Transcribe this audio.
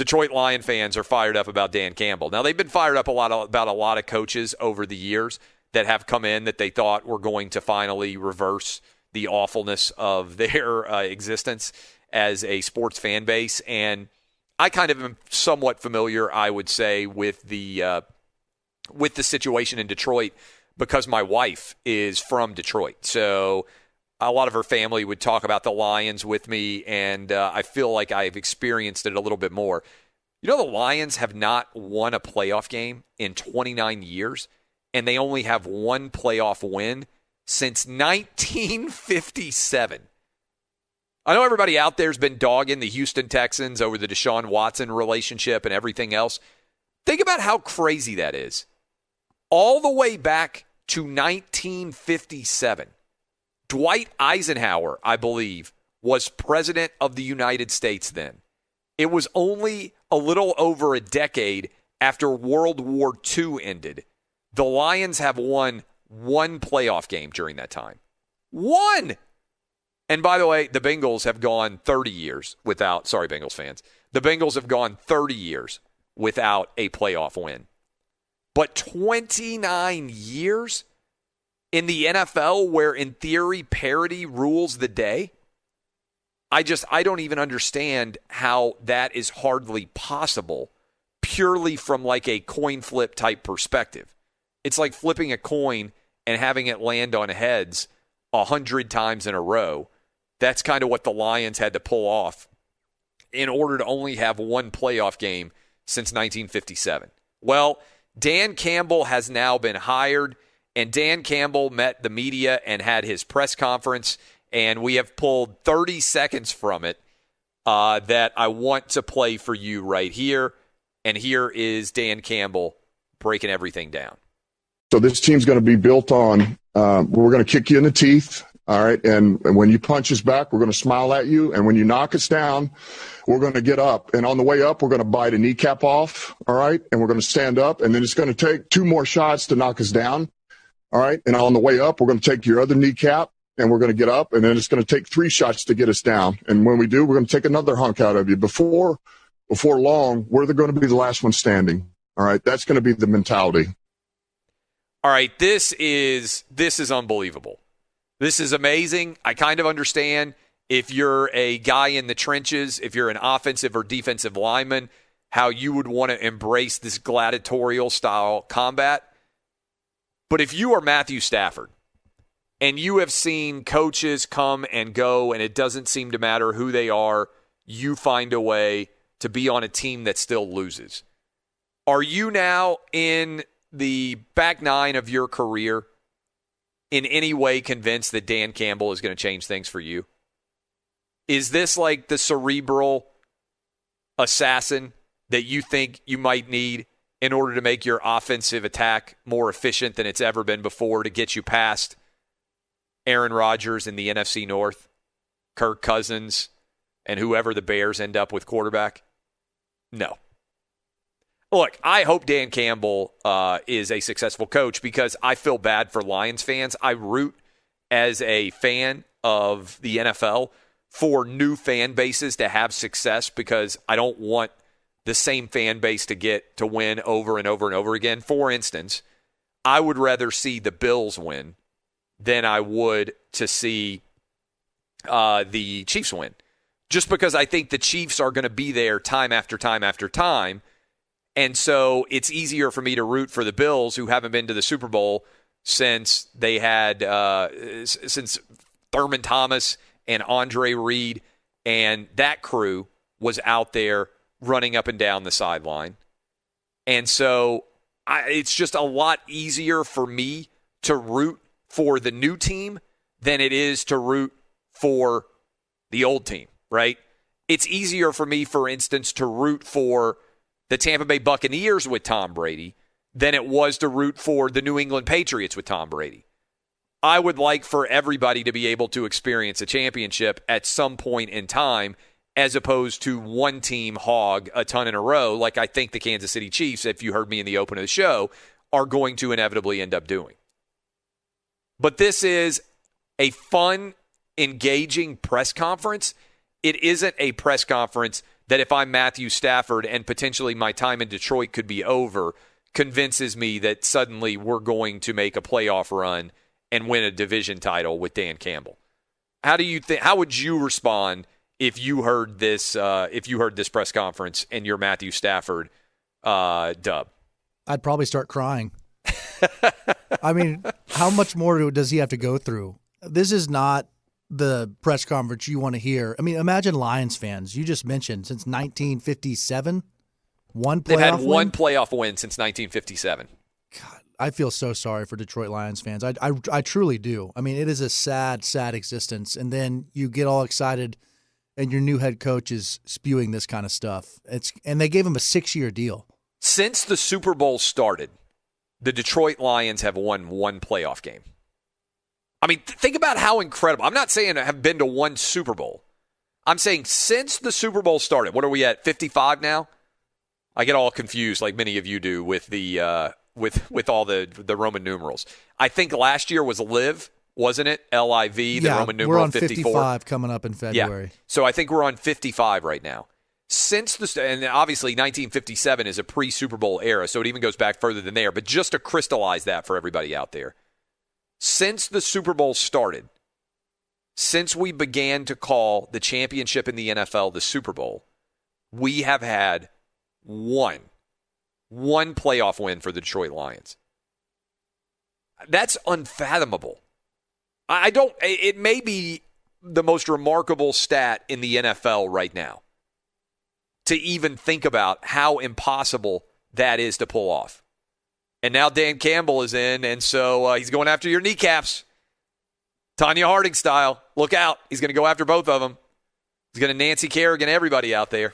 Detroit Lion fans are fired up about Dan Campbell. Now, they've been fired up about a lot of coaches over the years that have come in that they thought were going to finally reverse the awfulness of their existence as a sports fan base. And I kind of am somewhat familiar, I would say, with the situation in Detroit because my wife is from Detroit. So a lot of her family would talk about the Lions with me, and I feel like I've experienced it a little bit more. You know, the Lions have not won a playoff game in 29 years, and they only have one playoff win since 1957. I know everybody out there has been dogging the Houston Texans over the Deshaun Watson relationship and everything else. Think about how crazy that is. All the way back to 1957, Dwight Eisenhower, I believe, was president of the United States then. It was only a little over a decade after World War II ended. The Lions have won one playoff game during that time. One! And by the way, the Bengals have gone 30 years without, sorry, Bengals fans. The Bengals have gone 30 years without a playoff win. But 29 years in the NFL where, in theory, parity rules the day? I don't even understand how that is hardly possible purely from like a coin flip type perspective. It's like flipping a coin and having it land on heads 100 times in a row. That's kind of what the Lions had to pull off in order to only have one playoff game since 1957. Well, Dan Campbell has now been hired, and Dan Campbell met the media and had his press conference, and we have pulled 30 seconds from it that I want to play for you right here. And here is Dan Campbell breaking everything down. So this team's going to be built on, we're going to kick you in the teeth, all right? And when you punch us back, we're going to smile at you. And when you knock us down, we're going to get up. And on the way up, we're going to bite a kneecap off, all right? And we're going to stand up. And then it's going to take 2 more shots to knock us down, all right? And on the way up, we're going to take your other kneecap, and we're going to get up. And then it's going to take 3 shots to get us down. And when we do, we're going to take another hunk out of you. Before long, we're going to be the last one standing, all right? That's going to be the mentality. All right, this is unbelievable. This is amazing. I kind of understand if you're a guy in the trenches, if you're an offensive or defensive lineman, how you would want to embrace this gladiatorial style combat. But if you are Matthew Stafford and you have seen coaches come and go and it doesn't seem to matter who they are, you find a way to be on a team that still loses. Are you now in the back 9 of your career in any way convinced that Dan Campbell is going to change things for you? Is this like the cerebral assassin that you think you might need in order to make your offensive attack more efficient than it's ever been before, to get you past Aaron Rodgers in the NFC North, Kirk Cousins, and whoever the Bears end up with quarterback? No. Look, I hope Dan Campbell is a successful coach because I feel bad for Lions fans. I root as a fan of the NFL for new fan bases to have success because I don't want the same fan base to win over and over and over again. For instance, I would rather see the Bills win than I would to see the Chiefs win, just because I think the Chiefs are going to be there time after time after time. And so it's easier for me to root for the Bills, who haven't been to the Super Bowl since they had since Thurman Thomas and Andre Reed and that crew was out there running up and down the sideline. And so it's just a lot easier for me to root for the new team than it is to root for the old team, right? It's easier for me, for instance, to root for the Tampa Bay Buccaneers with Tom Brady than it was to root for the New England Patriots with Tom Brady. I would like for everybody to be able to experience a championship at some point in time, as opposed to one team hog a ton in a row, like I think the Kansas City Chiefs, if you heard me in the open of the show, are going to inevitably end up doing. But this is a fun, engaging press conference. It isn't a press conference that if I'm Matthew Stafford and potentially my time in Detroit could be over, convinces me that suddenly we're going to make a playoff run and win a division title with Dan Campbell. How do you think? How would you respond if you heard this? If you heard this press conference and you're Matthew Stafford, Dub? I'd probably start crying. I mean, how much more does he have to go through? This is not the press conference you want to hear. I mean, imagine Lions fans. You just mentioned since 1957, They've had one playoff win since 1957. God, I feel so sorry for Detroit Lions fans. I truly do. I mean, it is a sad, sad existence. And then you get all excited, and your new head coach is spewing this kind of stuff. And they gave him a 6-year deal. Since the Super Bowl started, the Detroit Lions have won one playoff game. I mean, think about how incredible. I'm not saying I have been to one Super Bowl. I'm saying since the Super Bowl started, what are we at, 55 now? I get all confused, like many of you do, with the with all the Roman numerals. I think last year was LIV, wasn't it? LIV, the Roman numeral we're on 54. 55 coming up in February. Yeah. So I think we're on 55 right now. And obviously 1957 is a pre-Super Bowl era, so it even goes back further than there. But just to crystallize that for everybody out there, since the Super Bowl started, since we began to call the championship in the NFL the Super Bowl, we have had one playoff win for the Detroit Lions. That's unfathomable. It may be the most remarkable stat in the NFL right now to even think about how impossible that is to pull off. And now Dan Campbell is in, and so he's going after your kneecaps. Tanya Harding style. Look out. He's going to go after both of them. He's going to Nancy Kerrigan everybody out there.